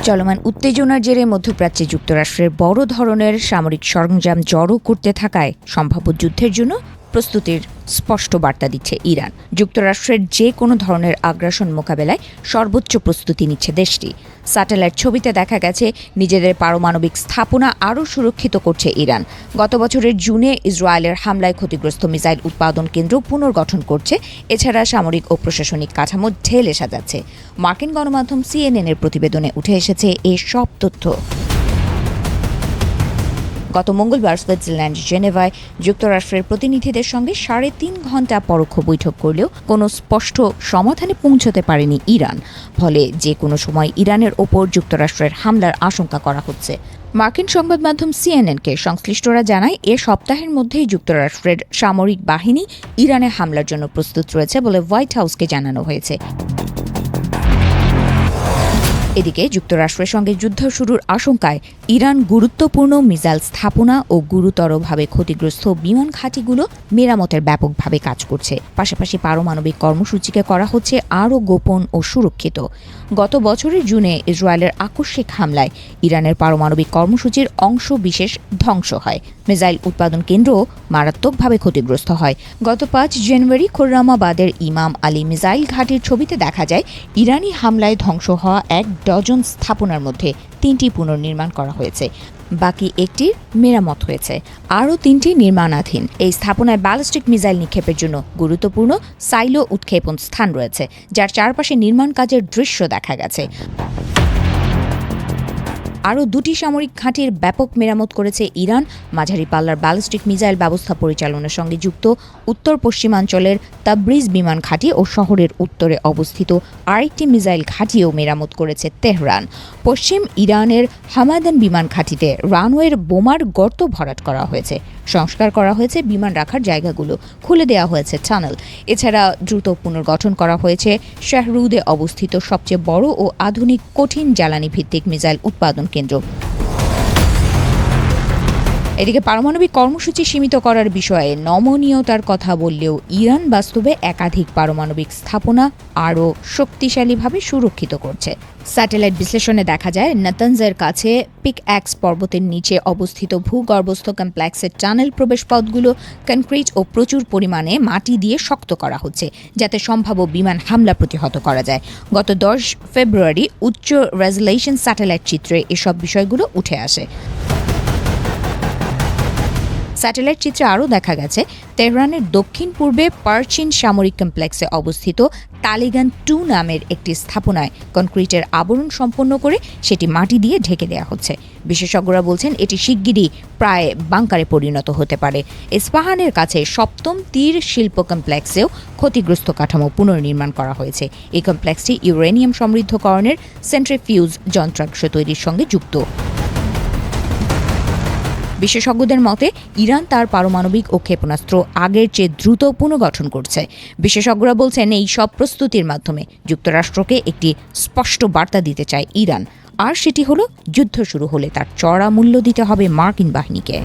চলমান উত্তেজনার জেরে মধ্যপ্রাচ্যে যুক্তরাষ্ট্রের বড় ধরনের সামরিক সরঞ্জাম জড়ো করতে থাকায় সম্ভাব্য যুদ্ধের জন্য প্রস্তুতির স্পষ্ট বার্তা দিচ্ছে ইরান। যুক্তরাষ্ট্রের যে কোনো ধরনের আগ্রাসন মোকাবেলায় সর্বোচ্চ প্রস্তুতি নিচ্ছে দেশটি। স্যাটেলাইট ছবিতে দেখা গেছে নিজেদের পারমাণবিক স্থাপনা আরও সুরক্ষিত করছে ইরান। গত বছরের জুনে ইসরায়েলের হামলায় ক্ষতিগ্রস্ত মিসাইল উৎপাদন কেন্দ্র পুনর্গঠন করছে। এছাড়া সামরিক ও প্রশাসনিক কাঠামো ঢেলে সাজাচ্ছে। মার্কিন গণমাধ্যম CNN-এর প্রতিবেদনে উঠে এসেছে এই সব তথ্য। গত মঙ্গলবার সুইজারল্যান্ড জেনেভায় যুক্তরাষ্ট্রের প্রতিনিধিদের সঙ্গে 3.5 ঘণ্টা পরোক্ষ বৈঠক করলেও কোনো স্পষ্ট সমাধানে পৌঁছতে পারেনি ইরান। ফলে যে কোনো সময় ইরানের ওপর যুক্তরাষ্ট্রের হামলার আশঙ্কা করা হচ্ছে। মার্কিন সংবাদ মাধ্যম CNN-কে সংশ্লিষ্টরা জানায় এ সপ্তাহের মধ্যেই যুক্তরাষ্ট্রের সামরিক বাহিনী ইরানে হামলার জন্য প্রস্তুত রয়েছে বলে হোয়াইট হাউসকে জানানো হয়েছে। এদিকে যুক্তরাষ্ট্রের সঙ্গে যুদ্ধ শুরুর আশঙ্কায় ইরান গুরুত্বপূর্ণ মিসাইল স্থাপনা ও গুরুতরভাবে ক্ষতিগ্রস্ত বিমান ঘাঁটিগুলো মেরামতের ব্যাপকভাবে কাজ করছে। পাশাপাশি পারমাণবিক কর্মসূচিকে করা হচ্ছে আরও গোপন ও সুরক্ষিত। গত বছরের জুনে ইসরায়েলের আকস্মিক হামলায় ইরানের পারমাণবিক কর্মসূচির অংশ বিশেষ ধ্বংস হয়। মিসাইল উৎপাদন কেন্দ্রও মারাত্মকভাবে ক্ষতিগ্রস্ত হয়। গত 5 জানুয়ারি খুররামাবাদের ইমাম আলী মিসাইল ঘাঁটির ছবিতে দেখা যায় ইরানি হামলায় ধ্বংস হওয়া 1 ডজন স্থাপনার মধ্যে 3টি পুনর্নির্মাণ করা হয়েছে, বাকি একটির মেরামত হয়েছে। আরও 3টি নির্মাণাধীন। এই স্থাপনায় ব্যালিস্টিক মিসাইল নিক্ষেপের জন্য গুরুত্বপূর্ণ সাইলো উৎক্ষেপণ স্থান রয়েছে, যার চারপাশে নির্মাণ কাজের দৃশ্য দেখা গেছে। আরও 2টি সামরিক ঘাঁটির ব্যাপক মেরামত করেছে ইরান। মাঝারি পাল্লার ব্যালিস্টিক মিসাইল ব্যবস্থা পরিচালনার সঙ্গে যুক্ত উত্তর পশ্চিমাঞ্চলের তাবরিজ বিমান ঘাঁটি ও শহরের উত্তরে অবস্থিত আরেকটি মিসাইল ঘাঁটিও মেরামত করেছে তেহরান। পশ্চিম ইরানের হামাদান বিমান ঘাঁটিতে রানওয়ের বোমার গর্ত ভরাট করা হয়েছে। সংস্কার করা হয়েছে বিমান রাখার জায়গাগুলো, খুলে দেওয়া হয়েছে টানেল। এছাড়া দ্রুত পুনর্গঠন করা হয়েছে শাহরুদে অবস্থিত সবচেয়ে বড় ও আধুনিক কঠিন জ্বালানি ভিত্তিক মিসাইল উৎপাদন কেন্দ্র। এদিকে পারমাণবিক কর্মসূচি সীমিত করার বিষয়ে নমনীয়তার কথা বললেও ইরান বাস্তবে একাধিক পারমাণবিক স্থাপনা আরও শক্তিশালীভাবে সুরক্ষিত করছে। স্যাটেলাইট বিশ্লেষণে দেখা যায় নাতানজের কাছে পিকঅ্যাক্স পর্বতের নিচে অবস্থিত ভূগর্ভস্থ কমপ্লেক্সের টানেল প্রবেশপথগুলো কনক্রিট ও প্রচুর পরিমাণে মাটি দিয়ে শক্ত করা হচ্ছে, যাতে সম্ভাব্য বিমান হামলা প্রতিহত করা যায়। গত 10 ফেব্রুয়ারি উচ্চ রেজোলিউশন স্যাটেলাইট চিত্রে এসব বিষয়গুলো উঠে আসে। স্যাটেলাইট চিত্রে আরও দেখা গেছে তেহরানের দক্ষিণ পূর্বে পারচিন সামরিক কমপ্লেক্সে অবস্থিত তালিগান 2 নামের একটি স্থাপনায় কনক্রিটের আবরণ সম্পন্ন করে সেটি মাটি দিয়ে ঢেকে দেওয়া হচ্ছে। বিশেষজ্ঞরা বলছেন এটি শিগগিরই প্রায় বাংকারে পরিণত হতে পারে। ইস্পাহানের কাছে 7ম তীর শিল্প কমপ্লেক্সেও ক্ষতিগ্রস্ত কাঠামো পুনর্নির্মাণ করা হয়েছে। এই কমপ্লেক্সটি ইউরেনিয়াম সমৃদ্ধকরণের সেন্ট্রিফিউজ যন্ত্রাংশ তৈরির সঙ্গে যুক্ত। বিশেষজ্ঞদের মতে ইরান তার পারমাণবিক ও ক্ষেপণাস্ত্র আগের চেয়ে দ্রুত পুনর্গঠন করছে। বিশেষজ্ঞরা বলছেন এই সব প্রস্তুতির মাধ্যমে যুক্তরাষ্ট্রকে একটি স্পষ্ট বার্তা দিতে চায় ইরান, আর সেটি হলো যুদ্ধ শুরু হলে তার চড়া মূল্য দিতে হবে মার্কিন বাহিনীকে।